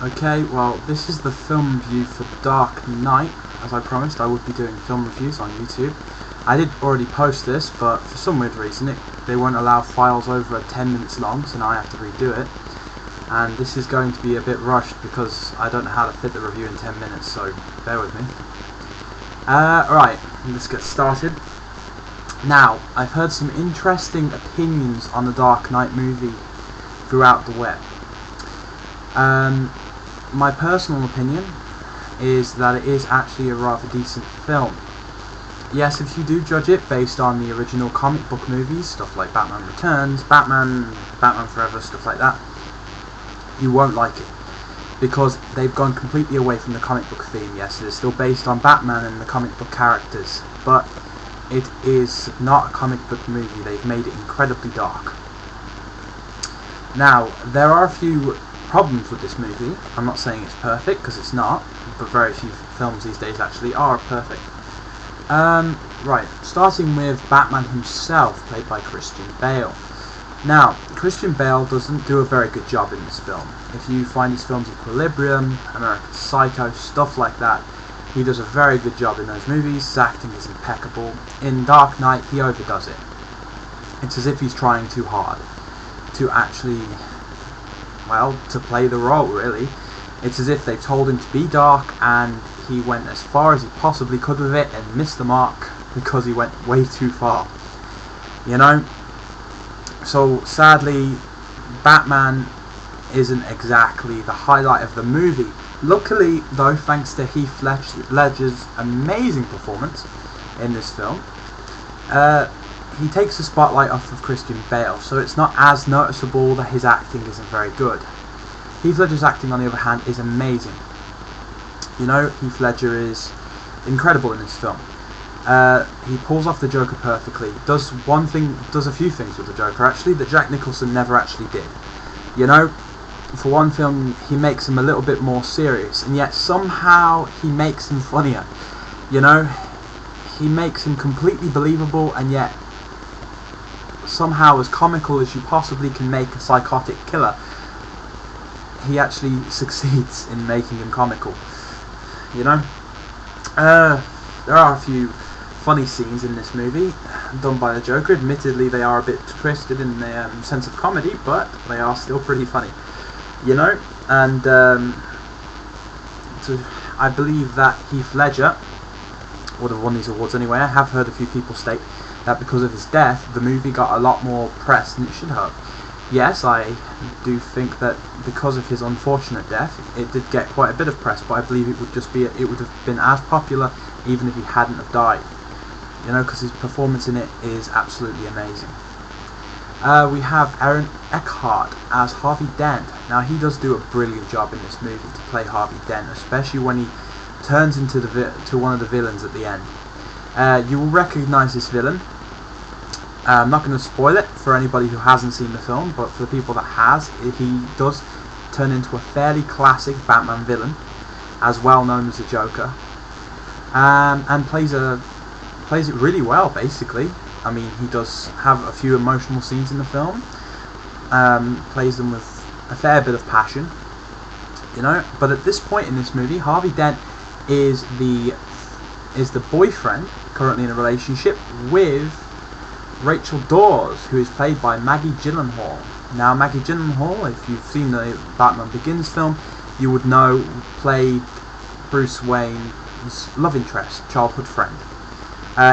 Okay, well, this is the film review for Dark Knight. As I promised, I would be doing film reviews on YouTube. I did already post this, but for some weird reason, they won't allow files over 10 minutes long, so now I have to redo it. And this is going to be a bit rushed because I don't know how to fit the review in 10 minutes, so bear with me. Right, let's get started. Now, I've heard some interesting opinions on the Dark Knight movie throughout the web. My personal opinion is that it is actually a rather decent film. Yes, if you do judge it based on the original comic book movies, stuff like Batman Returns, Batman Forever, stuff like that, you won't like it. Because they've gone completely away from the comic book theme. Yes, it is still based on Batman and the comic book characters, but it is not a comic book movie. They've made it incredibly dark. Now, there are a few problems with this movie. I'm not saying it's perfect, because it's not, but very few films these days actually are perfect. Right, starting with Batman himself, played by Christian Bale. Now, Christian Bale doesn't do a very good job in this film. If you find his films Equilibrium, American Psycho, stuff like that, he does a very good job in those movies. His acting is impeccable. In Dark Knight, he overdoes it. It's as if he's trying too hard to actually, well, to play the role, really. It's as if they told him to be dark and he went as far as he possibly could with it and missed the mark because he went way too far. You know? So, sadly, Batman isn't exactly the highlight of the movie. Luckily, though, thanks to Heath Ledger's amazing performance in this film, he takes the spotlight off of Christian Bale, so it's not as noticeable that his acting isn't very good. Heath Ledger's acting, on the other hand, is amazing. You know, Heath Ledger is incredible in this film. He pulls off the Joker perfectly. Does a few things with the Joker, actually, that Jack Nicholson never actually did. You know, for one film, he makes him a little bit more serious, and yet somehow he makes him funnier. You know, he makes him completely believable, and yet somehow as comical as you possibly can make a psychotic killer, he actually succeeds in making him comical. You know, there are a few funny scenes in this movie done by the Joker. Admittedly, they are a bit twisted in their sense of comedy, but they are still pretty funny. You know, and I believe that Heath Ledger would have won these awards anyway. I have heard a few people state that because of his death, the movie got a lot more press than it should have. Yes, I do think that because of his unfortunate death, it did get quite a bit of press, but I believe it would have been as popular even if he hadn't have died. You know, because his performance in it is absolutely amazing. We have Aaron Eckhart as Harvey Dent. Now, he does do a brilliant job in this movie to play Harvey Dent, especially when he turns into one of the villains at the end. You will recognise this villain. I'm not going to spoil it for anybody who hasn't seen the film, but for the people that has, he does turn into a fairly classic Batman villain, as well known as the Joker, and plays it really well, basically. I mean, he does have a few emotional scenes in the film, plays them with a fair bit of passion, you know. But at this point in this movie, Harvey Dent is the boyfriend currently in a relationship with Rachel Dawes, who is played by Maggie Gyllenhaal. Now, Maggie Gyllenhaal, if you've seen the Batman Begins film, you would know played Bruce Wayne's love interest, childhood friend.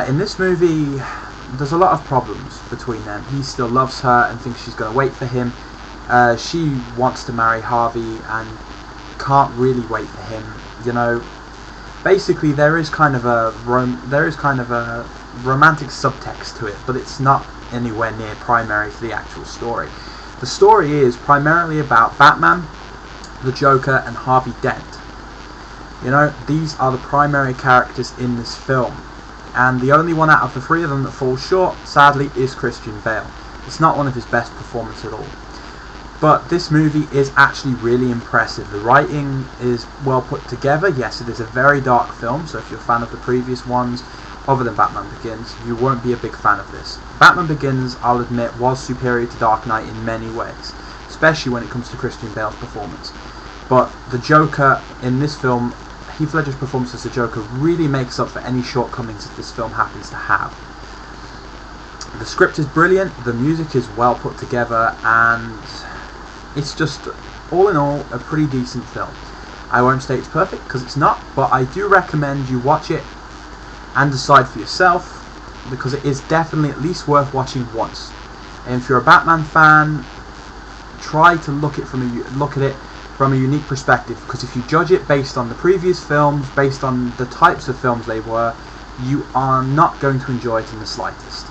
In this movie, there's a lot of problems between them. He still loves her and thinks she's going to wait for him. She wants to marry Harvey and can't really wait for him. You know, basically there is kind of a romantic subtext to it, but it's not anywhere near primary to the actual story. The story is primarily about Batman, the Joker, and Harvey Dent. You know, these are the primary characters in this film, and the only one out of the three of them that falls short, sadly, is Christian Bale. It's not one of his best performances at all. But this movie is actually really impressive. The writing is well put together. Yes, it is a very dark film, so if you're a fan of the previous ones, other than Batman Begins, you won't be a big fan of this. Batman Begins, I'll admit, was superior to Dark Knight in many ways, especially when it comes to Christian Bale's performance. But the Joker in this film, Heath Ledger's performance as the Joker really makes up for any shortcomings that this film happens to have. The script is brilliant, the music is well put together, and it's just, all in all, a pretty decent film. I won't say it's perfect, because it's not, but I do recommend you watch it and decide for yourself, because it is definitely at least worth watching once. And if you're a Batman fan, try to look at it from a unique perspective, because if you judge it based on the previous films, based on the types of films they were, you are not going to enjoy it in the slightest.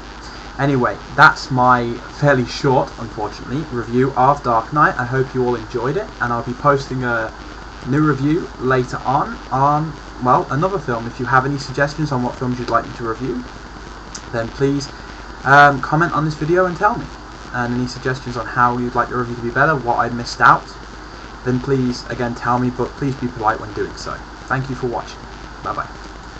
Anyway, that's my fairly short, unfortunately, review of Dark Knight. I hope you all enjoyed it, and I'll be posting a new review later on, well, another film. If you have any suggestions on what films you'd like me to review, then please comment on this video and tell me. And any suggestions on how you'd like the review to be better, what I missed out, then please, again, tell me, but please be polite when doing so. Thank you for watching. Bye bye.